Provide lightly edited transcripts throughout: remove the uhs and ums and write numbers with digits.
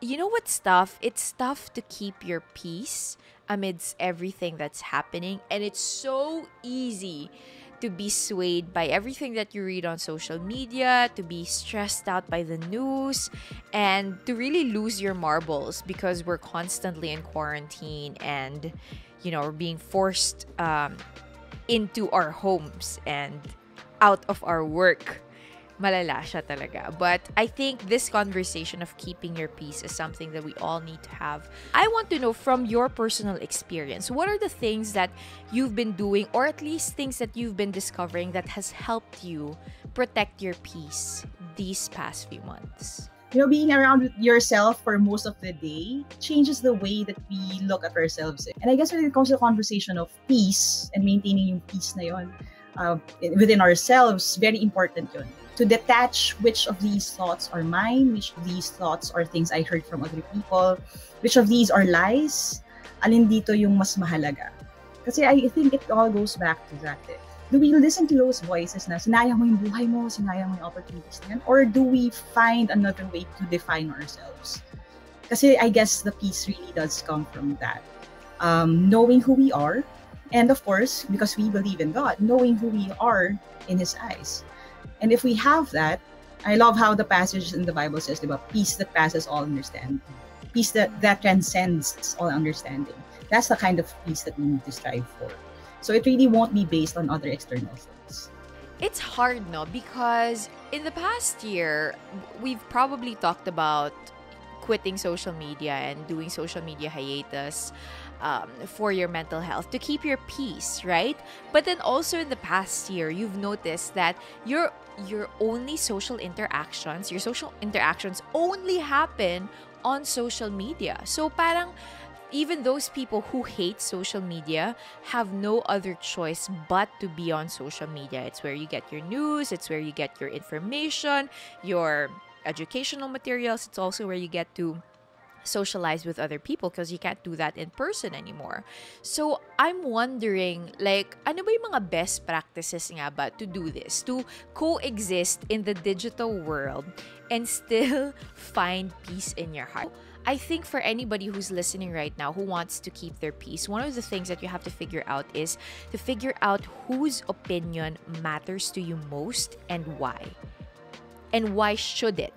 you know what's tough? It's tough to keep your peace amidst everything that's happening. And it's so easy to be swayed by everything that you read on social media, to be stressed out by the news, and to really lose your marbles because we're constantly in quarantine and, we're being forced into our homes and out of our work. Malala siya talaga. But I think this conversation of keeping your peace is something that we all need to have. I want to know from your personal experience, what are the things that you've been doing, or at least things that you've been discovering that has helped you protect your peace these past few months? Being around yourself for most of the day changes the way that we look at ourselves. And I guess when it comes to the conversation of peace and maintaining yung peace na yun, within ourselves, very important yun. To detach which of these thoughts are mine, which of these thoughts are things I heard from other people, which of these are lies, alin dito yung mas mahalaga. Kasi I think it all goes back to that. Do we listen to those voices na sinayang mo yung buhay mo, sinayang mo yung opportunities na yan? Or do we find another way to define ourselves? Kasi I guess the peace really does come from that. Knowing who we are, and of course, because we believe in God, knowing who we are in His eyes. And if we have that, I love how the passage in the Bible says, diba, peace that passes all understanding. Peace that transcends all understanding. That's the kind of peace that we need to strive for. So it really won't be based on other external things. It's hard, no? Because in the past year, we've probably talked about quitting social media and doing social media hiatus for your mental health to keep your peace, right? But then also in the past year, you've noticed that your social interactions only happen on social media. So parang even those people who hate social media have no other choice but to be on social media. It's where you get your news, it's where you get your information, your educational materials. It's also where you get to socialize with other people because you can't do that in person anymore. So I'm wondering, like, ano ba yung mga best practices nga ba to do this, to coexist in the digital world and still find peace in your heart? I think for anybody who's listening right now who wants to keep their peace, one of the things that you have to figure out is to figure out whose opinion matters to you most and why. And why should it,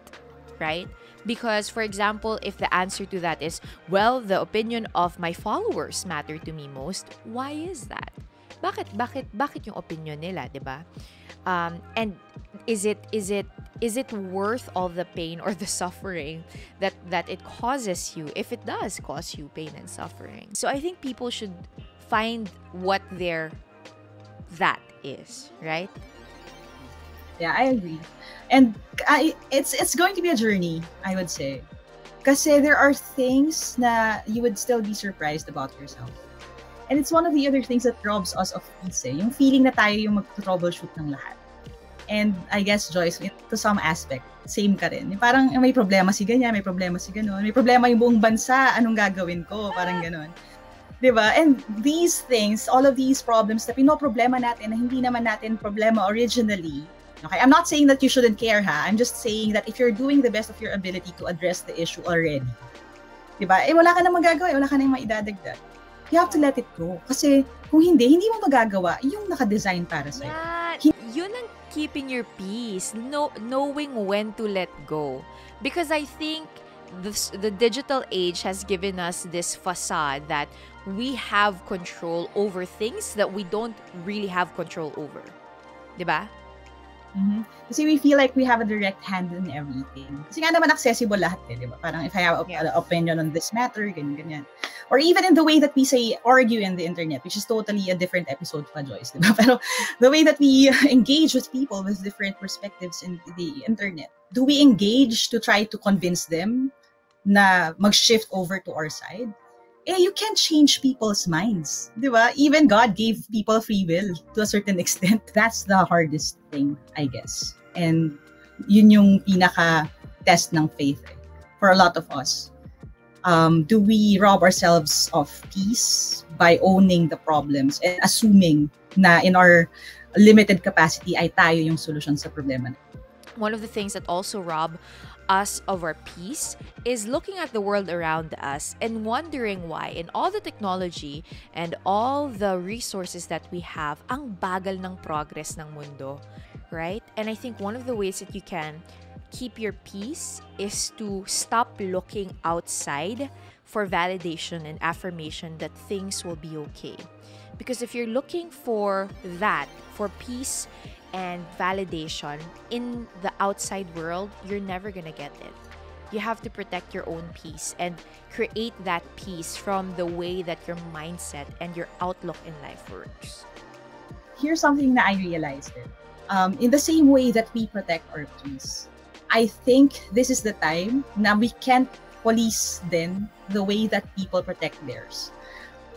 right? Because, for example, if the answer to that is, well, the opinion of my followers matter to me most, why is that? Bakit yung opinion nila, diba? And is it worth all the pain or the suffering that it causes you, if it does cause you pain and suffering? So I think people should find what that is, right? Yeah, I agree. And it's going to be a journey, I would say. Kasi there are things na you would still be surprised about yourself. And it's one of the other things that robs us of peace, yung feeling na tayo yung mag-troubleshoot ng lahat. And I guess, Joyce, to some aspect, same ka rin. Parang may problema si ganyan, may problema si ganon, may problema yung buong bansa, anong gagawin ko? Parang ganon. Diba? And these things, all of these problems na pinoproblema natin na hindi naman natin problema originally. Okay, I'm not saying that you shouldn't care, ha? I'm just saying that if you're doing the best of your ability to address the issue already, diba? Wala ka na magagawa, wala ka na yung maidadagdag. You have to let it go. Kasi kung hindi mo magagawa yung naka-design para sa'yo. Yeah, yun ang keeping your peace, knowing when to let go. Because I think the digital age has given us this facade that we have control over things that we don't really have control over. Diba? Mm-hmm. Kasi we feel like we have a direct hand in everything. Kasi nga naman accessible lahat eh, di ba? Parang if I have an opinion on this matter, ganyan. Or even in the way that we say argue in the internet, which is totally a different episode pa, Joyce, di ba? Pero the way that we engage with people with different perspectives in the internet, do we engage to try to convince them na mag-shift over to our side? You can't change people's minds, di ba? Even God gave people free will to a certain extent. That's the hardest thing, I guess. And yun yung pinaka-test ng faith for a lot of us. Do we rob ourselves of peace by owning the problems and assuming na in our limited capacity ay tayo yung solusyon sa problema? one of the things that also rob us of our peace is looking at the world around us and wondering why in all the technology and all the resources that we have, ang bagal ng progress ng mundo, right? And I think one of the ways that you can keep your peace is to stop looking outside for validation and affirmation that things will be okay. Because if you're looking for that, for peace and validation in the outside world, you're never gonna get it. You have to protect your own peace and create that peace from the way that your mindset and your outlook in life works. Here's something that I realized. In the same way that we protect our peace, I think this is the time na we can't police then the way that people protect theirs.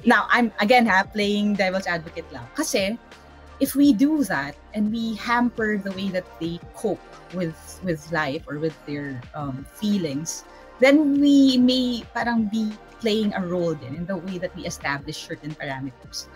Now, I'm again playing devil's advocate lang. Kasi if we do that and we hamper the way that they cope with life or with their feelings, then we may parang be playing a role din in the way that we establish certain parameters.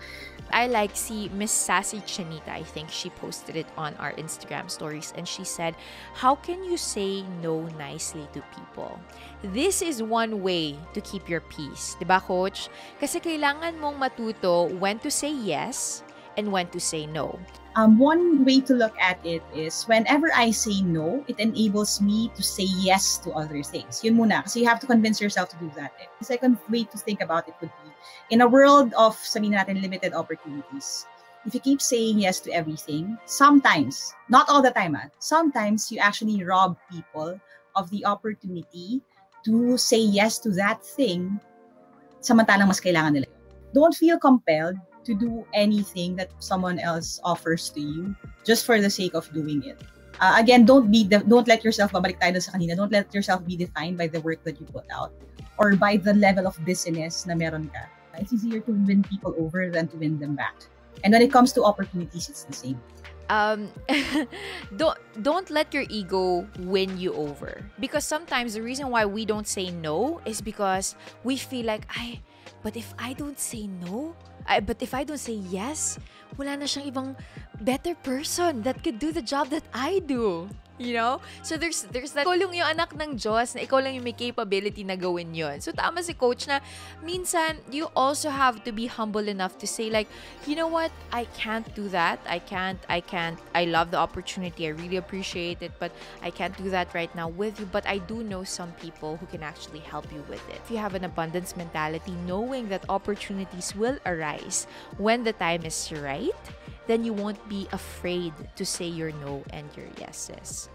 I like see Miss Sassy Chinita, I think she posted it on our Instagram stories, and she said, how can you say no nicely to people? This is one way to keep your peace. Diba, Coach? Kasi kailangan mong matuto when to say yes and when to say no. One way to look at it is whenever I say no, it enables me to say yes to other things. Yun muna, kasi you have to convince yourself to do that. The second way to think about it would be, in a world of, sabihin natin, limited opportunities, if you keep saying yes to everything, sometimes, not all the time, sometimes you actually rob people of the opportunity to say yes to that thing samantalang mas kailangan nila. Don't feel compelled to do anything that someone else offers to you just for the sake of doing it. Again, don't let yourself, babalik tayo sa kanina, don't let yourself be defined by the work that you put out or by the level of busyness na meron ka. It's easier to win people over than to win them back. And when it comes to opportunities, it's the same. Don't let your ego win you over, because sometimes the reason why we don't say no is because we feel like, but if I don't say no, but if I don't say yes, wala na siyang ibang better person that could do the job that I do. You know? So there's that, ikaw lang yung anak ng Diyos na ikaw lang yung may capability na gawin yun. So tama si Coach na minsan you also have to be humble enough to say like, you know what? I can't do that. I can't. I love the opportunity. I really appreciate it, but I can't do that right now with you. But I do know some people who can actually help you with it. If you have an abundance mentality, knowing that opportunities will arise when the time is right, then you won't be afraid to say your no and your yeses.